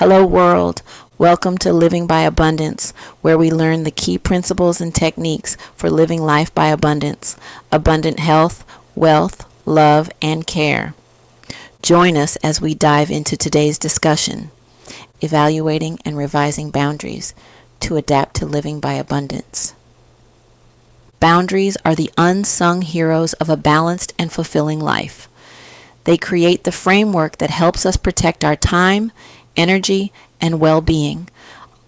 Hello, world. Welcome to Living by Abundance, where we learn the key principles and techniques for living life by abundance, abundant health, wealth, love, and care. Join us as we dive into today's discussion, evaluating and revising boundaries to adapt to living by abundance. Boundaries are the unsung heroes of a balanced and fulfilling life. They create the framework that helps us protect our time, energy, and well-being,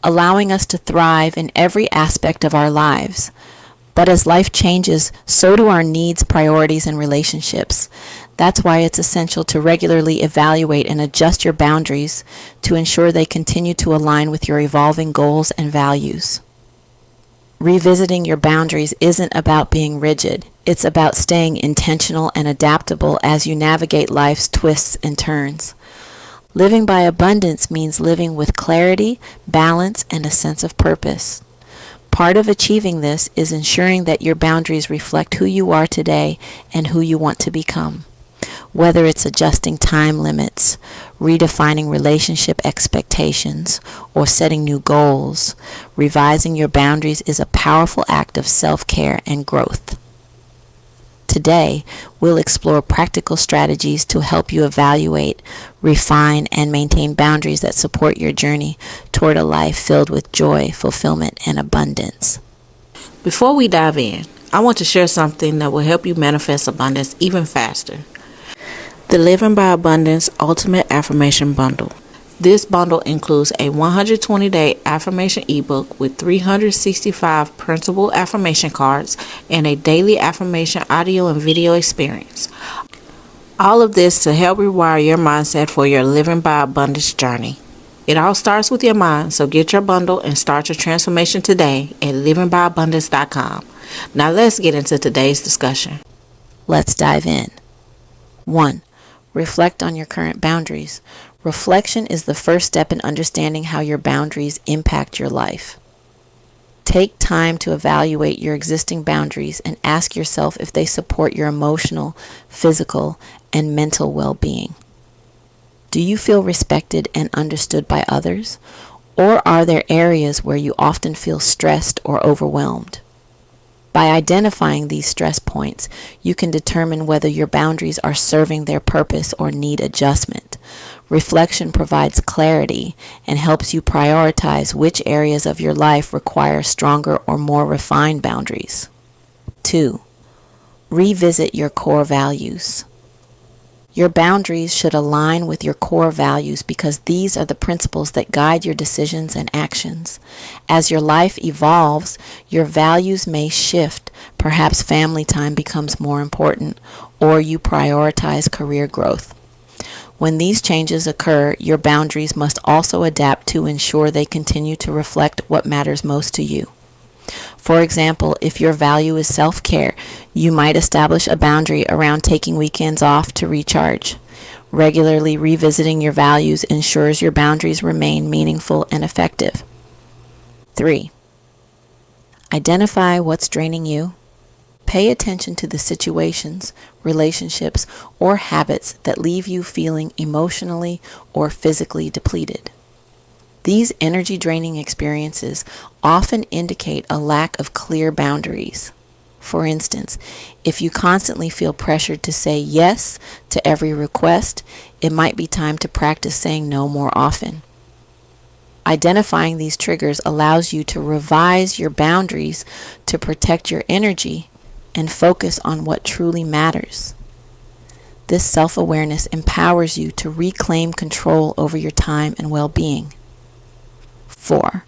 allowing us to thrive in every aspect of our lives. But as life changes, so do our needs, priorities, and relationships. That's why it's essential to regularly evaluate and adjust your boundaries to ensure they continue to align with your evolving goals and values. Revisiting your boundaries isn't about being rigid. It's about staying intentional and adaptable as you navigate life's twists and turns. Living by abundance means living with clarity, balance, and a sense of purpose. Part of achieving this is ensuring that your boundaries reflect who you are today and who you want to become. Whether it's adjusting time limits, redefining relationship expectations, or setting new goals, revising your boundaries is a powerful act of self-care and growth. Today, we'll explore practical strategies to help you evaluate, refine, and maintain boundaries that support your journey toward a life filled with joy, fulfillment, and abundance. Before we dive in, I want to share something that will help you manifest abundance even faster. The Living by Abundance Ultimate Affirmation Bundle. This bundle includes a 120-day affirmation ebook with 365 printable affirmation cards and a daily affirmation audio and video experience. All of this to help rewire your mindset for your Living by Abundance journey. It all starts with your mind, so get your bundle and start your transformation today at livingbyabundance.com. Now let's get into today's discussion. Let's dive in. 1. Reflect on your current boundaries. Reflection is the first step in understanding how your boundaries impact your life. Take time to evaluate your existing boundaries and ask yourself if they support your emotional, physical, and mental well-being. Do you feel respected and understood by others? Or are there areas where you often feel stressed or overwhelmed? By identifying these stress points, you can determine whether your boundaries are serving their purpose or need adjustment. Reflection provides clarity and helps you prioritize which areas of your life require stronger or more refined boundaries. 2. Revisit your core values. Your boundaries should align with your core values because these are the principles that guide your decisions and actions. As your life evolves, your values may shift. Perhaps family time becomes more important, or you prioritize career growth. When these changes occur, your boundaries must also adapt to ensure they continue to reflect what matters most to you. For example, if your value is self-care, you might establish a boundary around taking weekends off to recharge. Regularly revisiting your values ensures your boundaries remain meaningful and effective. 3. Identify what's draining you. Pay attention to the situations, relationships, or habits that leave you feeling emotionally or physically depleted. These energy-draining experiences often indicate a lack of clear boundaries. For instance, if you constantly feel pressured to say yes to every request, it might be time to practice saying no more often. Identifying these triggers allows you to revise your boundaries to protect your energy and focus on what truly matters. This self-awareness empowers you to reclaim control over your time and well-being. 4.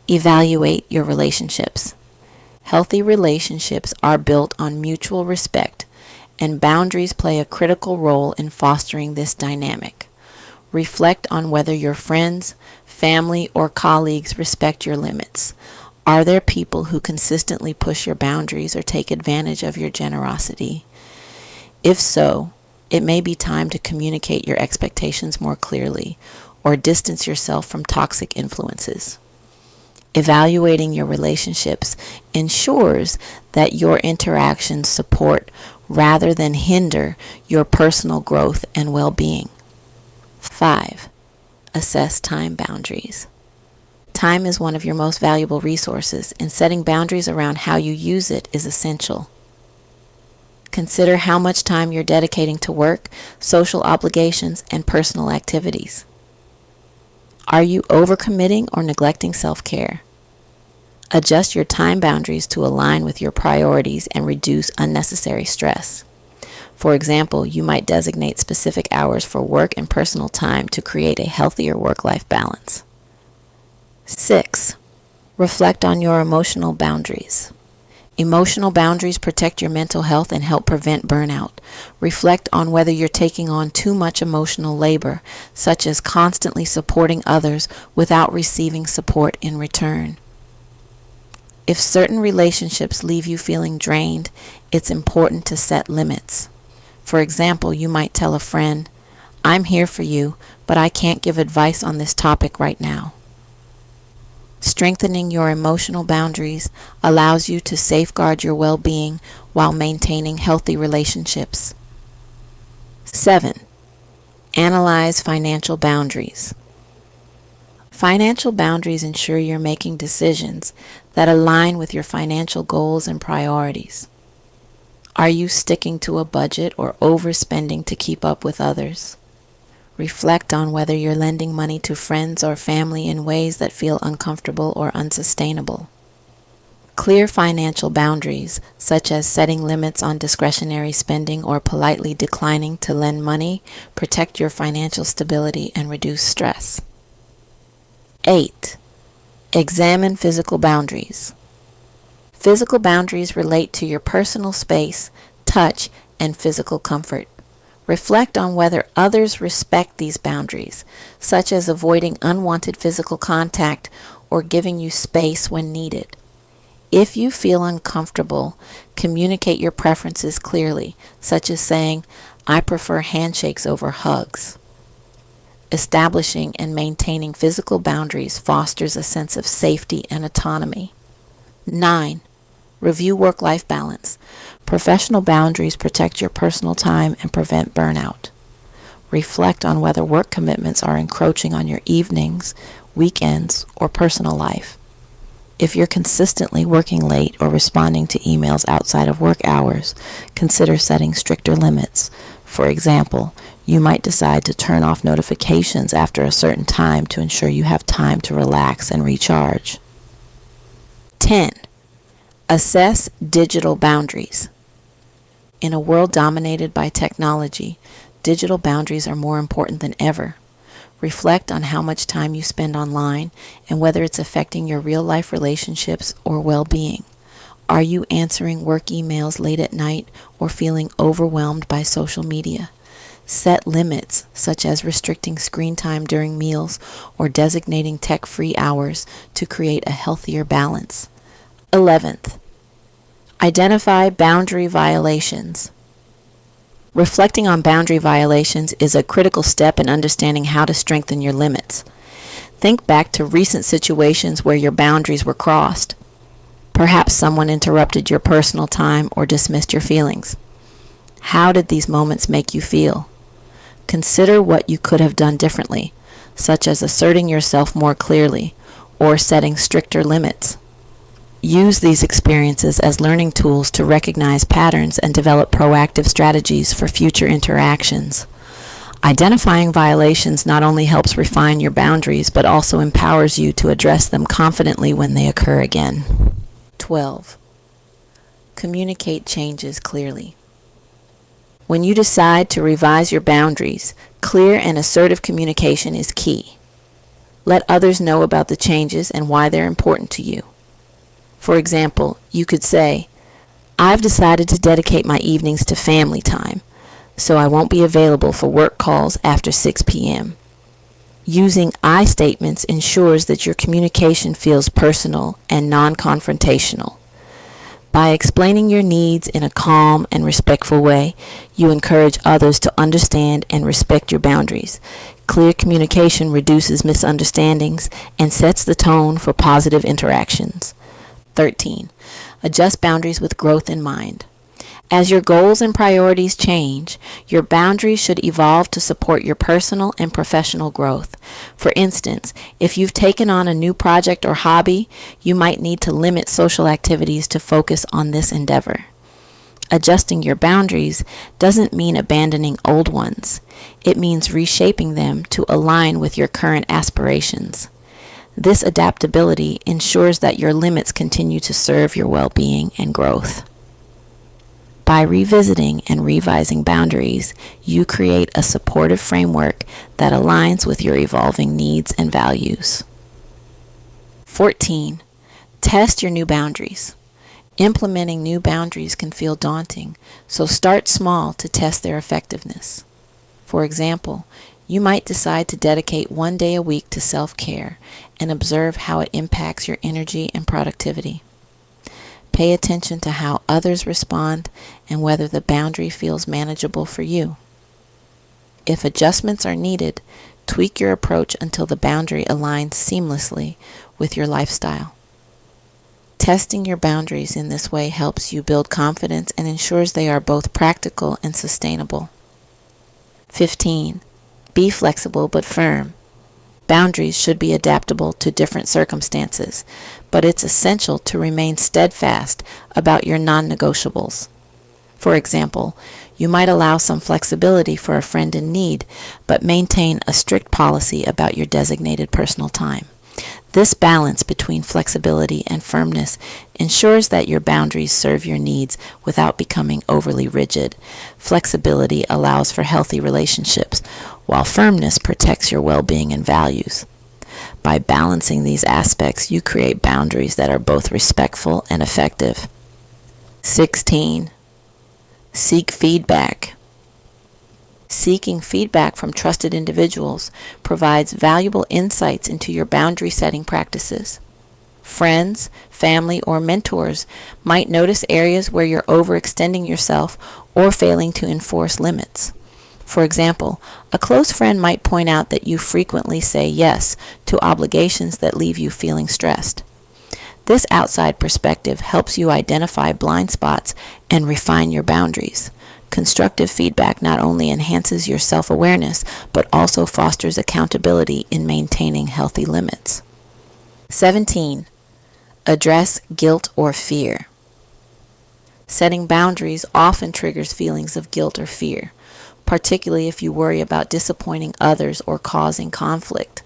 Evaluate your relationships. Healthy relationships are built on mutual respect, and boundaries play a critical role in fostering this dynamic. Reflect on whether your friends, family, or colleagues respect your limits. Are there people who consistently push your boundaries or take advantage of your generosity? If so, it may be time to communicate your expectations more clearly or distance yourself from toxic influences. Evaluating your relationships ensures that your interactions support rather than hinder your personal growth and well-being. 5. Assess time boundaries. Time is one of your most valuable resources, and setting boundaries around how you use it is essential. Consider how much time you're dedicating to work, social obligations, and personal activities. Are you overcommitting or neglecting self-care? Adjust your time boundaries to align with your priorities and reduce unnecessary stress. For example, you might designate specific hours for work and personal time to create a healthier work-life balance. 6. Reflect on your emotional boundaries. Emotional boundaries protect your mental health and help prevent burnout. Reflect on whether you're taking on too much emotional labor, such as constantly supporting others without receiving support in return. If certain relationships leave you feeling drained, it's important to set limits. For example, you might tell a friend, "I'm here for you, but I can't give advice on this topic right now." Strengthening your emotional boundaries allows you to safeguard your well-being while maintaining healthy relationships. 7. Analyze financial boundaries. Financial boundaries ensure you're making decisions that align with your financial goals and priorities. Are you sticking to a budget or overspending to keep up with others? Reflect on whether you're lending money to friends or family in ways that feel uncomfortable or unsustainable. Clear financial boundaries, such as setting limits on discretionary spending or politely declining to lend money, protect your financial stability and reduce stress. 8. Examine physical boundaries. Physical boundaries relate to your personal space, touch, and physical comfort. Reflect on whether others respect these boundaries, such as avoiding unwanted physical contact or giving you space when needed. If you feel uncomfortable, communicate your preferences clearly, such as saying, "I prefer handshakes over hugs." Establishing and maintaining physical boundaries fosters a sense of safety and autonomy. 9. Review work-life balance. Professional boundaries protect your personal time and prevent burnout. Reflect on whether work commitments are encroaching on your evenings, weekends, or personal life. If you're consistently working late or responding to emails outside of work hours, consider setting stricter limits. For example, you might decide to turn off notifications after a certain time to ensure you have time to relax and recharge. 10. Assess digital boundaries. In a world dominated by technology, digital boundaries are more important than ever. Reflect on how much time you spend online and whether it's affecting your real-life relationships or well-being. Are you answering work emails late at night or feeling overwhelmed by social media? Set limits, such as restricting screen time during meals or designating tech-free hours to create a healthier balance. 11th, identify boundary violations. Reflecting on boundary violations is a critical step in understanding how to strengthen your limits. Think back to recent situations where your boundaries were crossed. Perhaps someone interrupted your personal time or dismissed your feelings. How did these moments make you feel? Consider what you could have done differently, such as asserting yourself more clearly or setting stricter limits. Use these experiences as learning tools to recognize patterns and develop proactive strategies for future interactions. Identifying violations not only helps refine your boundaries, but also empowers you to address them confidently when they occur again. 12. Communicate changes clearly. When you decide to revise your boundaries, clear and assertive communication is key. Let others know about the changes and why they're important to you. For example, you could say, "I've decided to dedicate my evenings to family time, so I won't be available for work calls after 6 p.m. Using I statements ensures that your communication feels personal and non-confrontational. By explaining your needs in a calm and respectful way, you encourage others to understand and respect your boundaries. Clear communication reduces misunderstandings and sets the tone for positive interactions. 13. Adjust boundaries with growth in mind. As your goals and priorities change, your boundaries should evolve to support your personal and professional growth. For instance, if you've taken on a new project or hobby, you might need to limit social activities to focus on this endeavor. Adjusting your boundaries doesn't mean abandoning old ones. It means reshaping them to align with your current aspirations. This adaptability ensures that your limits continue to serve your well-being and growth. By revisiting and revising boundaries, you create a supportive framework that aligns with your evolving needs and values. 14. Test your new boundaries. Implementing new boundaries can feel daunting, so start small to test their effectiveness. For example, you might decide to dedicate one day a week to self-care and observe how it impacts your energy and productivity. Pay attention to how others respond and whether the boundary feels manageable for you. If adjustments are needed, tweak your approach until the boundary aligns seamlessly with your lifestyle. Testing your boundaries in this way helps you build confidence and ensures they are both practical and sustainable. 15. Be flexible but firm. Boundaries should be adaptable to different circumstances, but it's essential to remain steadfast about your non-negotiables. For example, you might allow some flexibility for a friend in need, but maintain a strict policy about your designated personal time. This balance between flexibility and firmness ensures that your boundaries serve your needs without becoming overly rigid. Flexibility allows for healthy relationships, while firmness protects your well-being and values. By balancing these aspects, you create boundaries that are both respectful and effective. 16. Seek feedback. Seeking feedback from trusted individuals provides valuable insights into your boundary setting practices. Friends, family, or mentors might notice areas where you're overextending yourself or failing to enforce limits. For example, a close friend might point out that you frequently say yes to obligations that leave you feeling stressed. This outside perspective helps you identify blind spots and refine your boundaries. Constructive feedback not only enhances your self-awareness, but also fosters accountability in maintaining healthy limits. 17. Address guilt or fear. Setting boundaries often triggers feelings of guilt or fear, particularly if you worry about disappointing others or causing conflict.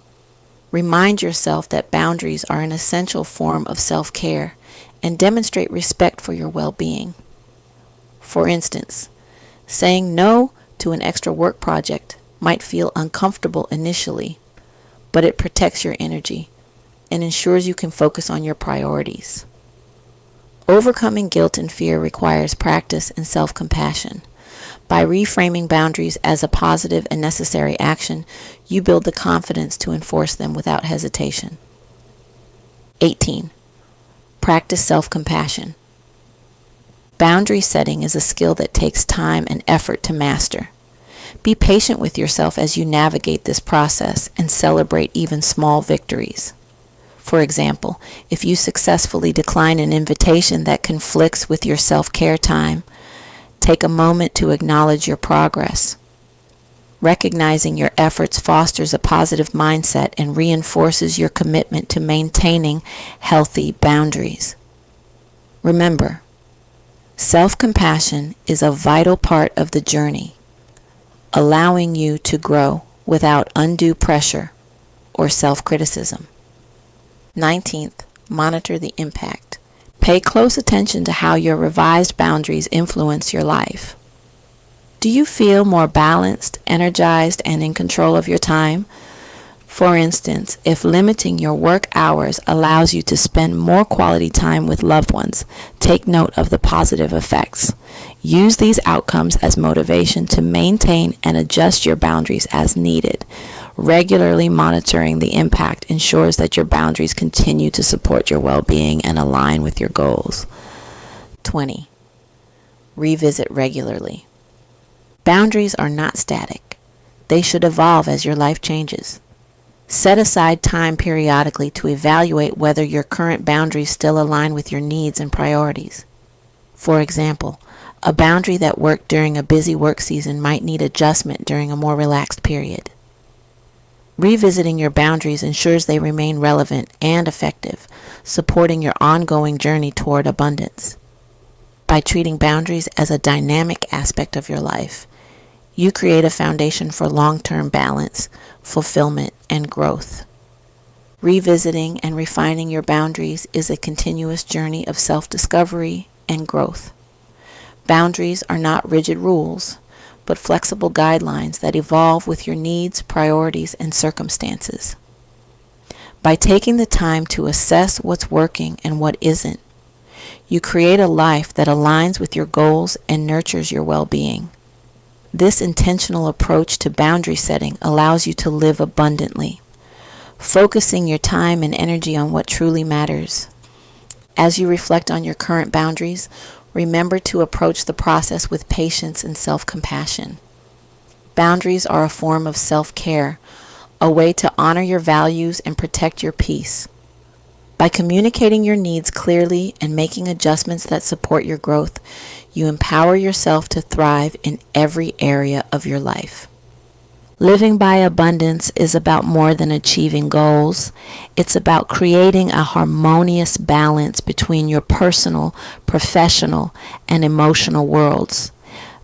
Remind yourself that boundaries are an essential form of self-care and demonstrate respect for your well-being. For instance, saying no to an extra work project might feel uncomfortable initially, but it protects your energy and ensures you can focus on your priorities. Overcoming guilt and fear requires practice and self-compassion. By reframing boundaries as a positive and necessary action, you build the confidence to enforce them without hesitation. 18. Practice self-compassion. Boundary setting is a skill that takes time and effort to master. Be patient with yourself as you navigate this process and celebrate even small victories. For example, if you successfully decline an invitation that conflicts with your self-care time, take a moment to acknowledge your progress. Recognizing your efforts fosters a positive mindset and reinforces your commitment to maintaining healthy boundaries. Remember, self-compassion is a vital part of the journey, allowing you to grow without undue pressure or self-criticism. 19th, monitor the impact. Pay close attention to how your revised boundaries influence your life. Do you feel more balanced, energized, and in control of your time? For instance, if limiting your work hours allows you to spend more quality time with loved ones, take note of the positive effects. Use these outcomes as motivation to maintain and adjust your boundaries as needed. Regularly monitoring the impact ensures that your boundaries continue to support your well-being and align with your goals. 20. Revisit regularly. Boundaries are not static. They should evolve as your life changes. Set aside time periodically to evaluate whether your current boundaries still align with your needs and priorities. For example, A boundary that worked during a busy work season might need adjustment during a more relaxed period. Revisiting your boundaries ensures they remain relevant and effective, supporting your ongoing journey toward abundance. By treating boundaries as a dynamic aspect of your life, you create a foundation for long-term balance, fulfillment, and growth. Revisiting and refining your boundaries is a continuous journey of self-discovery and growth. Boundaries are not rigid rules, but flexible guidelines that evolve with your needs, priorities, and circumstances. By taking the time to assess what's working and what isn't, you create a life that aligns with your goals and nurtures your well-being. This intentional approach to boundary setting allows you to live abundantly, focusing your time and energy on what truly matters. As you reflect on your current boundaries, remember to approach the process with patience and self-compassion. Boundaries are a form of self-care, a way to honor your values and protect your peace. By communicating your needs clearly and making adjustments that support your growth, you empower yourself to thrive in every area of your life. Living by abundance is about more than achieving goals. It's about creating a harmonious balance between your personal, professional, and emotional worlds.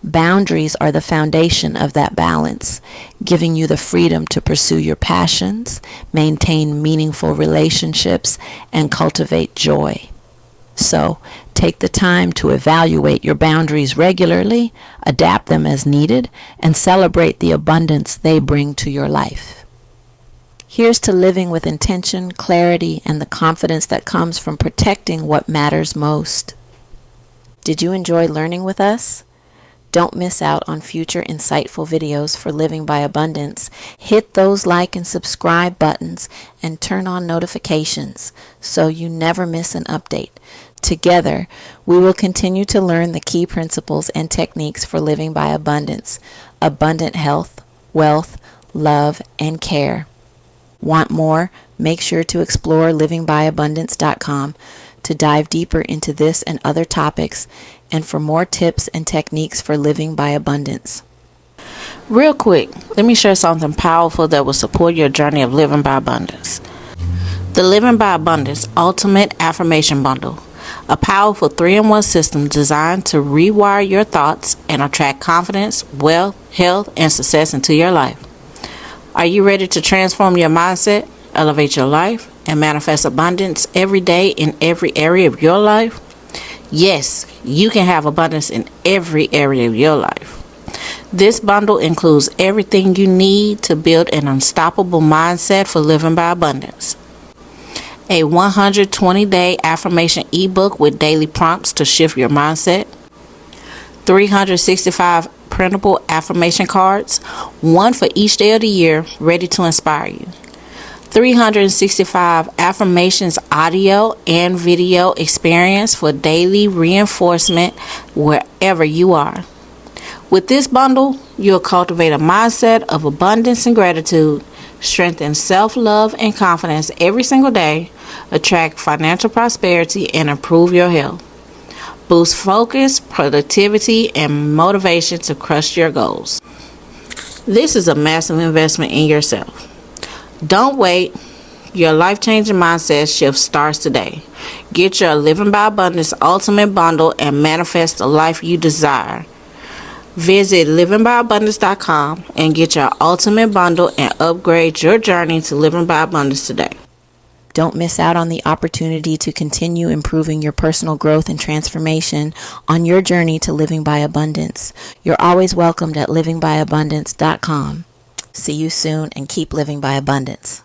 Boundaries are the foundation of that balance, giving you the freedom to pursue your passions, maintain meaningful relationships, and cultivate joy. So, take the time to evaluate your boundaries regularly, adapt them as needed, and celebrate the abundance they bring to your life. Here's to living with intention, clarity, and the confidence that comes from protecting what matters most. Did you enjoy learning with us? Don't miss out on future insightful videos for Living by Abundance. Hit those like and subscribe buttons and turn on notifications so you never miss an update. Together, we will continue to learn the key principles and techniques for living by abundance, abundant health, wealth, love, and care. Want more? Make sure to explore livingbyabundance.com to dive deeper into this and other topics, and for more tips and techniques for living by abundance. Real quick, let me share something powerful that will support your journey of living by abundance. The Living by Abundance Ultimate Affirmation Bundle, a powerful 3-in-1 system designed to rewire your thoughts and attract confidence, wealth, health, and success into your life. Are you ready to transform your mindset, elevate your life, and manifest abundance every day in every area of your life? Yes, you can have abundance in every area of your life. This bundle includes everything you need to build an unstoppable mindset for living by abundance. A 120-day affirmation ebook with daily prompts to shift your mindset. 365 printable affirmation cards, one for each day of the year, ready to inspire you. 365 affirmations audio and video experience for daily reinforcement wherever you are. With this bundle, you'll cultivate a mindset of abundance and gratitude, strengthen self-love and confidence every single day, attract financial prosperity, and improve your health. Boost focus, productivity, and motivation to crush your goals. This is a massive investment in yourself. Don't wait. Your life-changing mindset shift starts today. Get your Living by Abundance Ultimate Bundle and manifest the life you desire. Visit livingbyabundance.com and get your Ultimate Bundle and upgrade your journey to Living by Abundance today. Don't miss out on the opportunity to continue improving your personal growth and transformation on your journey to living by abundance. You're always welcomed at livingbyabundance.com. See you soon and keep living by abundance.